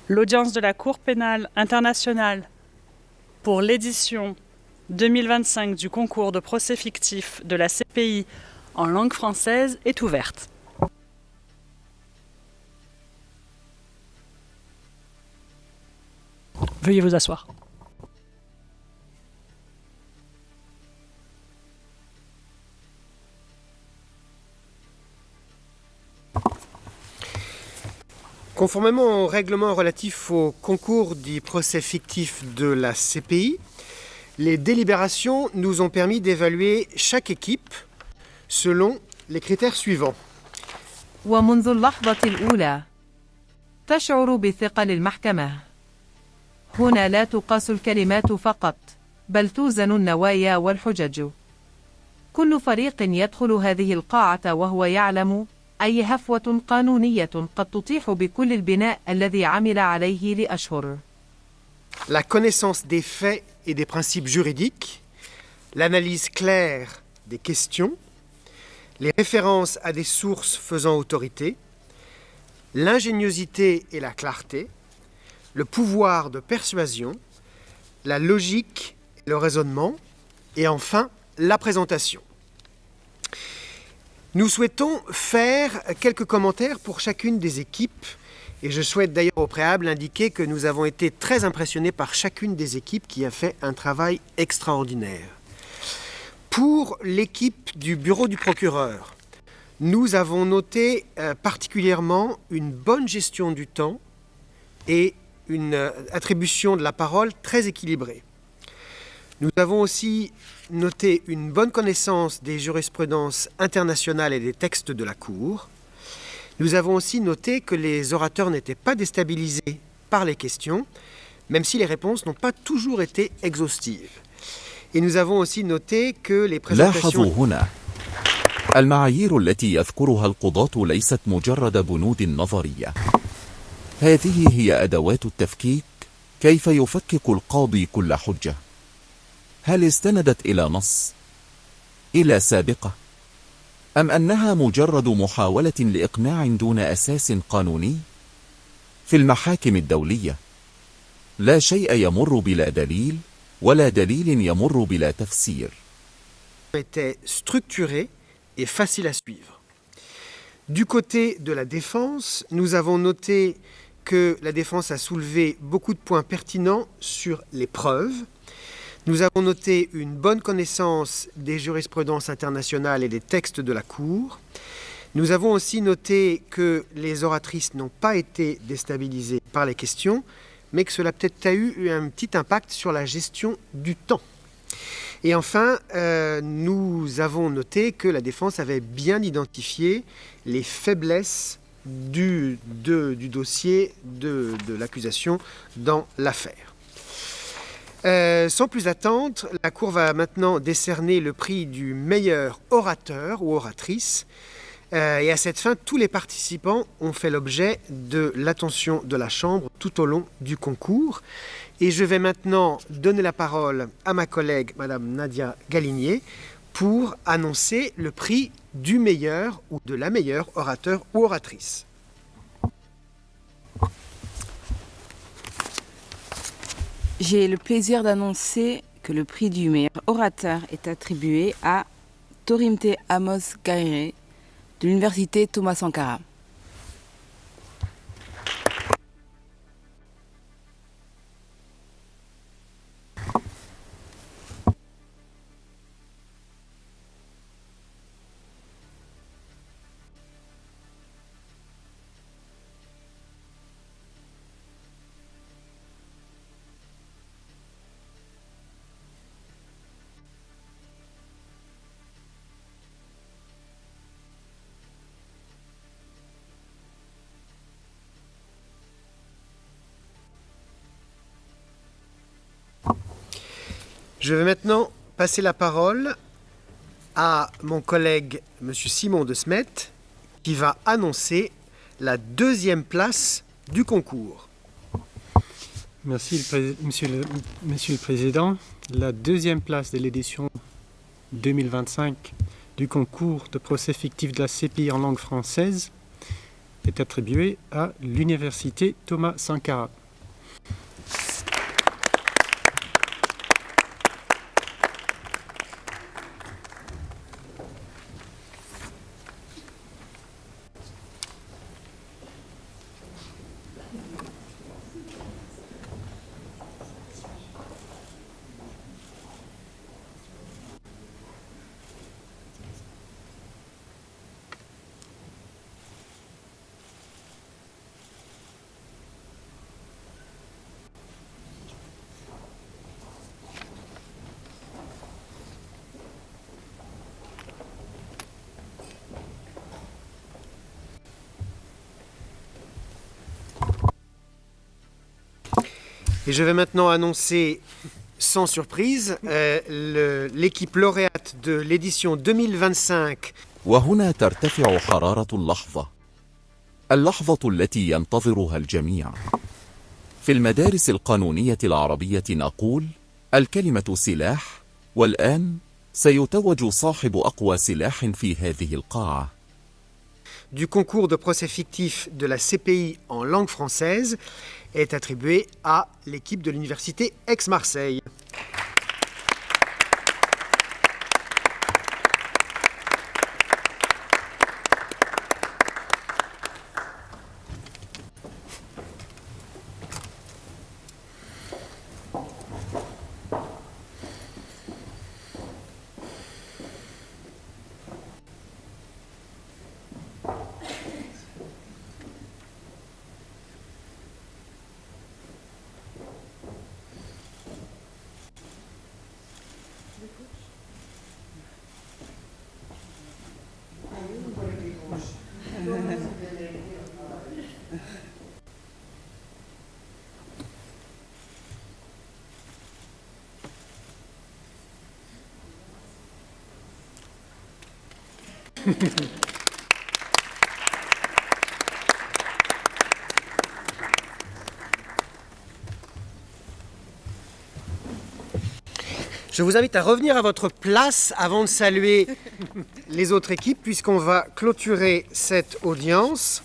L'audience de la Cour pénale internationale pour l'édition 2025 du concours de procès fictif de la CPI en langue française est ouverte. Veuillez vous asseoir. Conformément au règlement relatif au concours du procès fictif de la CPI, les délibérations nous ont permis d'évaluer chaque équipe selon les critères suivants. ومنذ اللحظة الأولى تشعر بثقل المحكمة. هنا لا تقاس الكلمات فقط، بل توزن النوايا والحجج. كل فريق يدخل هذه القاعة وهو يعلم أي هفوة قانونية قد تطيح بكل البناء الذي عمل عليه لأشهر. La connaissance des faits et des principes juridiques, l'analyse claire des questions, les références à des sources faisant autorité, l'ingéniosité et la clarté, le pouvoir de persuasion, la logique et le raisonnement, et enfin la présentation. Nous souhaitons faire quelques commentaires pour chacune des équipes et je souhaite d'ailleurs au préalable indiquer que nous avons été très impressionnés par chacune des équipes qui a fait un travail extraordinaire. Pour l'équipe du bureau du procureur, nous avons noté particulièrement une bonne gestion du temps et une attribution de la parole très équilibrée. Nous avons aussi noté une bonne connaissance des jurisprudences internationales et des textes de la Cour. Nous avons aussi noté que les orateurs n'étaient pas déstabilisés par les questions, même si les réponses n'ont pas toujours été exhaustives. Et nous avons aussi noté que les présentations... لاحظوا هنا المعايير التي يذكرها القضاة ليست مجرد بنود نظرية. هذه هي أدوات التفكيك. كيف يفكك القاضي كل حجة؟ هل استندت إلى نص؟ إلى سابقة؟ أم أنها مجرد محاولة لإقناع دون أساس قانوني؟ في المحاكم الدولية لا شيء يمر بلا دليل ولا دليل يمر بلا تفسير. était structuré et facile à suivre. Du côté de la défense, nous avons noté que la défense a soulevé beaucoup de points pertinents sur les preuves. Nous avons noté une bonne connaissance des jurisprudences internationales et des textes de la Cour. Nous avons aussi noté que les oratrices n'ont pas été déstabilisées par les questions, mais que cela peut-être a eu un petit impact sur la gestion du temps. Et enfin, nous avons noté que la défense avait bien identifié les faiblesses du dossier de l'accusation dans l'affaire. Sans plus attendre, la Cour va maintenant décerner le prix du meilleur orateur ou oratrice. Et à cette fin, tous les participants ont fait l'objet de l'attention de la Chambre tout au long du concours. Et je vais maintenant donner la parole à ma collègue, Madame Nadia Galinier, pour annoncer le prix du meilleur ou de la meilleure orateur ou oratrice. J'ai le plaisir d'annoncer que le prix du meilleur orateur est attribué à Torimte Amos Gaire de l'Université Thomas Sankara. Je vais maintenant passer la parole à mon collègue M. Simon de Smet qui va annoncer la deuxième place du concours. Merci, Monsieur le Président. La deuxième place de l'édition 2025 du concours de procès fictif de la CPI en langue française est attribué à l'Université Thomas Sankara. Et je vais maintenant annoncer, sans surprise, l'équipe lauréate de l'édition 2025. وهنا ترتفع حرارة اللحظة، اللحظة التي ينتظرها الجميع. في المدارس القانونية العربية نقول الكلمة سلاح، والآن سيتوج صاحب أقوى سلاح في هذه القاعة. Du concours de procès fictif de la CPI en langue française est attribué à l'équipe de l'université Aix-Marseille. Je vous invite à revenir à votre place avant de saluer les autres équipes, puisqu'on va clôturer cette audience.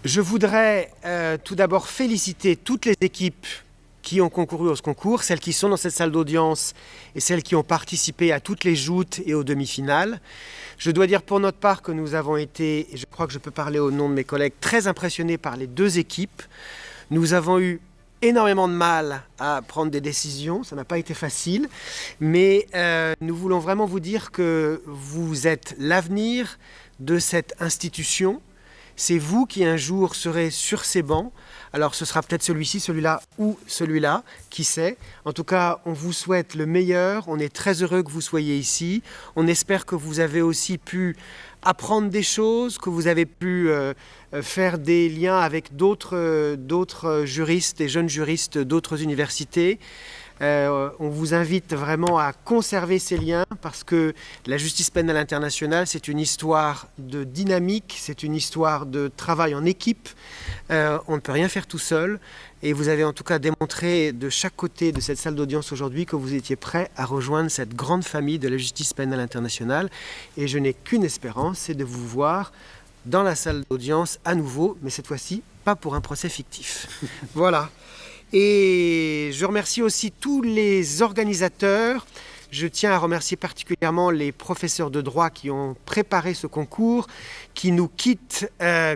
Je voudrais tout d'abord féliciter toutes les équipes qui ont concouru au concours, celles qui sont dans cette salle d'audience et celles qui ont participé à toutes les joutes et aux demi-finales. Je dois dire pour notre part que nous avons été, et je crois que je peux parler au nom de mes collègues, très impressionnés par les deux équipes. Nous avons eu énormément de mal à prendre des décisions, ça n'a pas été facile, mais nous voulons vraiment vous dire que vous êtes l'avenir de cette institution. C'est vous qui un jour serez sur ces bancs. Alors ce sera peut-être celui-ci, celui-là ou celui-là, qui sait. En tout cas, on vous souhaite le meilleur. On est très heureux que vous soyez ici. On espère que vous avez aussi pu apprendre des choses, que vous avez pu faire des liens avec d'autres juristes et jeunes juristes d'autres universités. On vous invite vraiment à conserver ces liens parce que la justice pénale internationale, c'est une histoire de dynamique, c'est une histoire de travail en équipe. On ne peut rien faire tout seul. Et vous avez en tout cas démontré de chaque côté de cette salle d'audience aujourd'hui que vous étiez prêts à rejoindre cette grande famille de la justice pénale internationale. Et je n'ai qu'une espérance, c'est de vous voir dans la salle d'audience à nouveau, mais cette fois-ci, pas pour un procès fictif. Voilà. Et je remercie aussi tous les organisateurs. Je tiens à remercier particulièrement les professeurs de droit qui ont préparé ce concours, qui nous quittent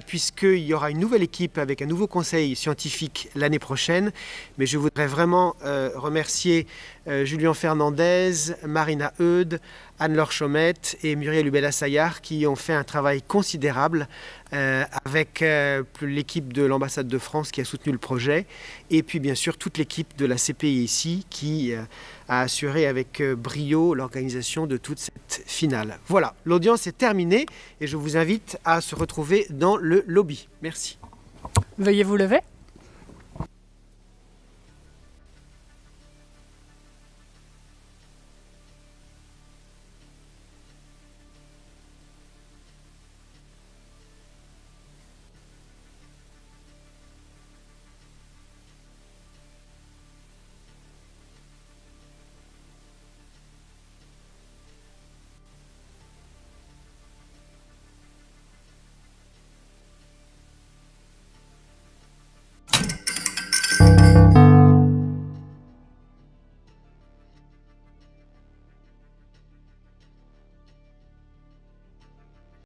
puisqu'il y aura une nouvelle équipe avec un nouveau conseil scientifique l'année prochaine. Mais je voudrais vraiment remercier Julien Fernandez, Marina Eudes, Anne-Laure Chaumette et Muriel Hubella-Sayar qui ont fait un travail considérable avec l'équipe de l'ambassade de France qui a soutenu le projet et puis bien sûr toute l'équipe de la CPI ici qui a assuré avec brio l'organisation de toute cette finale. Voilà, l'audience est terminée et je vous invite à se retrouver dans le lobby. Merci. Veuillez vous lever.